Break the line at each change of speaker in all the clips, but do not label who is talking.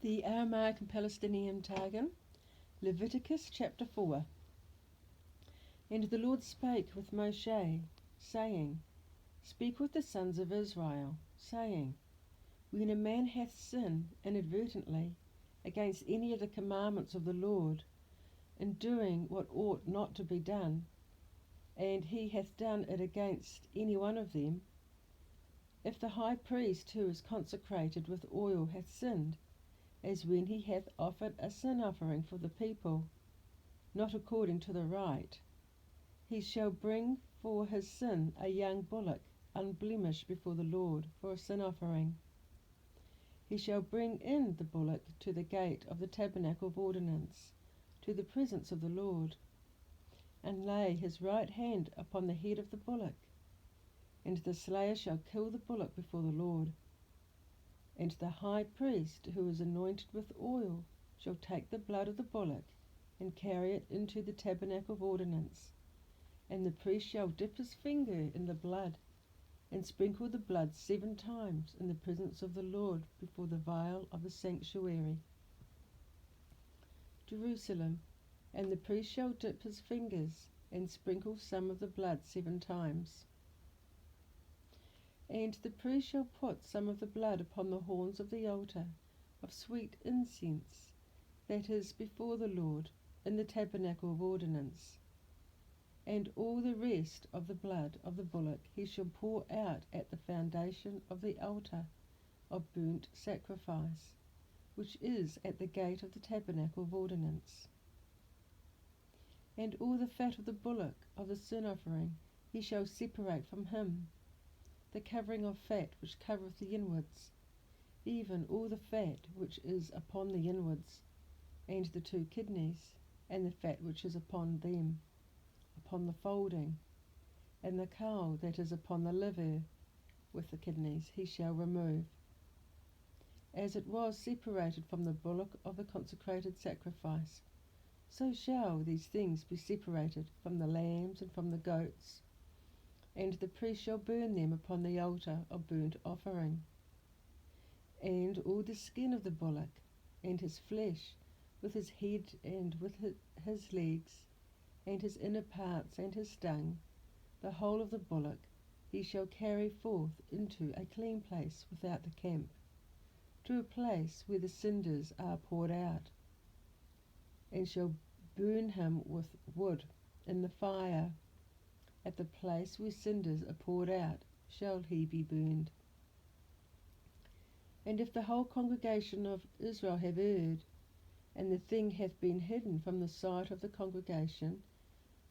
The Aramaic and Palestinian Targum, Leviticus chapter 4. And the Lord spake with Moshe, saying, Speak with the sons of Israel, saying, When a man hath sinned inadvertently against any of the commandments of the Lord, in doing what ought not to be done, and he hath done it against any one of them, if the high priest who is consecrated with oil hath sinned, as when he hath offered a sin offering for the people, not according to the right, he shall bring for his sin a young bullock, unblemished before the Lord, for a sin offering. He shall bring in the bullock to the gate of the tabernacle of ordinance, to the presence of the Lord, and lay his right hand upon the head of the bullock, and the slayer shall kill the bullock before the Lord. And the high priest, who is anointed with oil, shall take the blood of the bullock, and carry it into the tabernacle of ordinance. And the priest shall dip his finger in the blood, and sprinkle the blood 7 times in the presence of the Lord before the veil of the sanctuary. Jerusalem. And the priest shall dip his fingers, and sprinkle some of the blood 7 times. And the priest shall put some of the blood upon the horns of the altar of sweet incense that is before the Lord in the tabernacle of ordinance. And all the rest of the blood of the bullock he shall pour out at the foundation of the altar of burnt sacrifice, which is at the gate of the tabernacle of ordinance. And all the fat of the bullock of the sin offering he shall separate from him, the covering of fat which covereth the inwards, even all the fat which is upon the inwards, and the 2 kidneys, and the fat which is upon them, upon the folding, and the caul that is upon the liver with the kidneys he shall remove. As it was separated from the bullock of the consecrated sacrifice, so shall these things be separated from the lambs and from the goats, and the priest shall burn them upon the altar of burnt offering. And all the skin of the bullock, and his flesh, with his head and with his legs, and his inner parts and his dung, the whole of the bullock, he shall carry forth into a clean place without the camp, to a place where the cinders are poured out, and shall burn him with wood in the fire. At the place where cinders are poured out shall he be burned. And if the whole congregation of Israel have erred, and the thing hath been hidden from the sight of the congregation,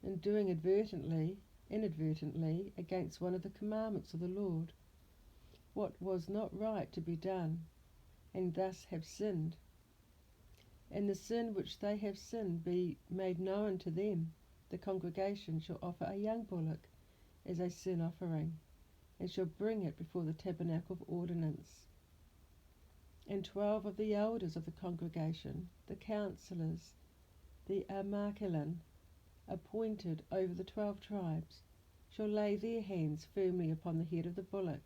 in doing inadvertently against one of the commandments of the Lord, what was not right to be done, and thus have sinned, and the sin which they have sinned be made known to them, the congregation shall offer a young bullock as a sin offering, and shall bring it before the tabernacle of ordinance. And 12 of the elders of the congregation, the counselors, the Aramaic, appointed over the 12 tribes, shall lay their hands firmly upon the head of the bullock,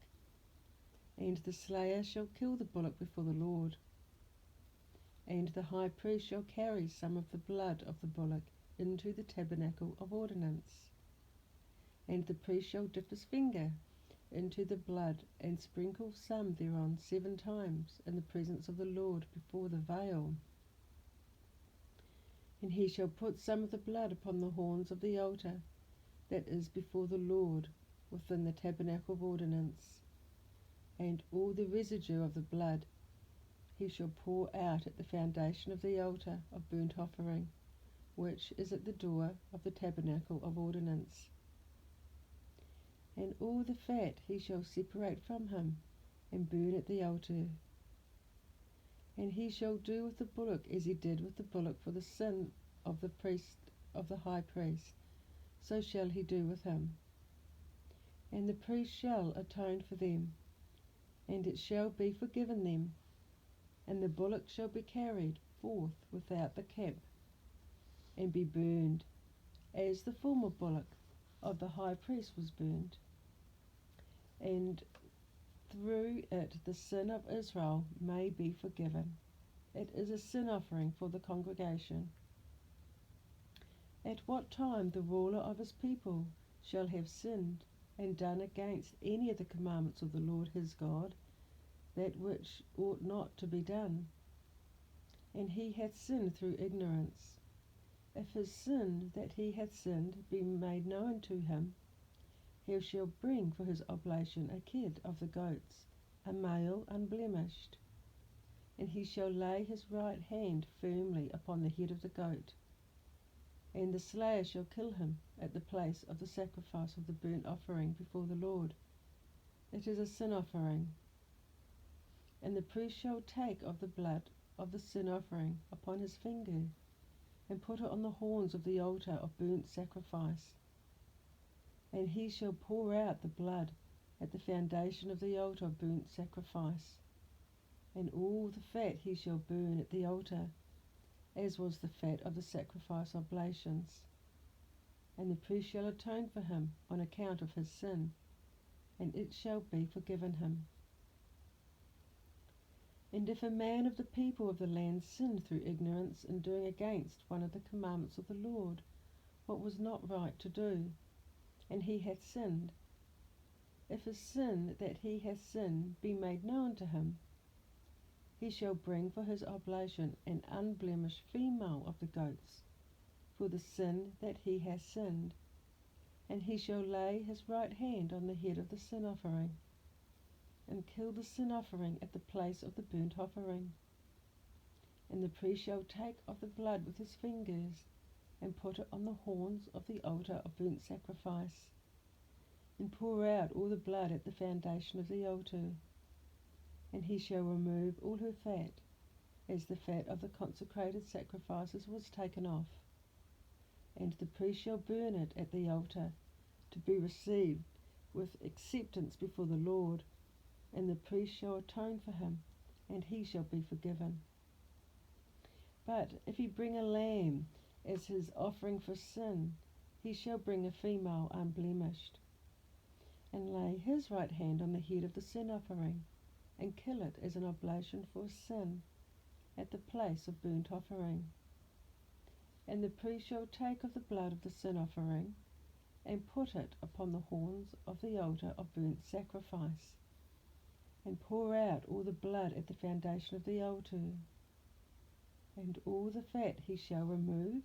and the slayer shall kill the bullock before the Lord. And the high priest shall carry some of the blood of the bullock into the tabernacle of ordinance. And the priest shall dip his finger into the blood, and sprinkle some thereon 7 times in the presence of the Lord before the veil. And he shall put some of the blood upon the horns of the altar that is before the Lord within the tabernacle of ordinance. And all the residue of the blood he shall pour out at the foundation of the altar of burnt offering, which is at the door of the tabernacle of ordinance. And all the fat he shall separate from him, and burn at the altar. And he shall do with the bullock as he did with the bullock for the sin of the high priest, so shall he do with him. And the priest shall atone for them, and it shall be forgiven them, and the bullock shall be carried forth without the camp, and be burned, as the former bullock of the high priest was burned. And through it the sin of Israel may be forgiven, It is a sin offering for the congregation. At what time the ruler of his people shall have sinned and done against any of the commandments of the Lord his God, that which ought not to be done, and he hath sinned through ignorance, if his sin that he hath sinned be made known to him, he shall bring for his oblation a kid of the goats, a male unblemished, and he shall lay his right hand firmly upon the head of the goat, and the slayer shall kill him at the place of the sacrifice of the burnt offering before the Lord. It is a sin offering. And the priest shall take of the blood of the sin offering upon his finger, and put it on the horns of the altar of burnt sacrifice. And he shall pour out the blood at the foundation of the altar of burnt sacrifice. And all the fat he shall burn at the altar, as was the fat of the sacrifice oblations. And the priest shall atone for him on account of his sin, and it shall be forgiven him. And if a man of the people of the land sin through ignorance in doing against one of the commandments of the Lord, what was not right to do, and he hath sinned, if his sin that he hath sinned be made known to him, he shall bring for his oblation an unblemished female of the goats, for the sin that he hath sinned, and he shall lay his right hand on the head of the sin offering, and kill the sin offering at the place of the burnt offering. And the priest shall take of the blood with his fingers, and put it on the horns of the altar of burnt sacrifice, and pour out all the blood at the foundation of the altar. And he shall remove all her fat, as the fat of the consecrated sacrifices was taken off. And the priest shall burn it at the altar, to be received with acceptance before the Lord. And the priest shall atone for him, and he shall be forgiven. But if he bring a lamb as his offering for sin, he shall bring a female unblemished, and lay his right hand on the head of the sin offering, and kill it as an oblation for sin at the place of burnt offering. And the priest shall take of the blood of the sin offering, and put it upon the horns of the altar of burnt sacrifice, and pour out all the blood at the foundation of the altar. And all the fat he shall remove,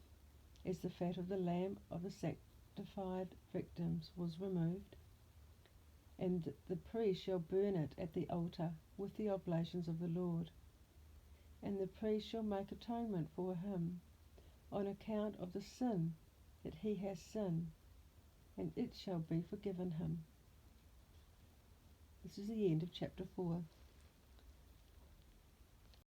as the fat of the lamb of the sanctified victims was removed. And the priest shall burn it at the altar with the oblations of the Lord. And the priest shall make atonement for him on account of the sin that he has sinned, and it shall be forgiven him. This is the end of chapter 4.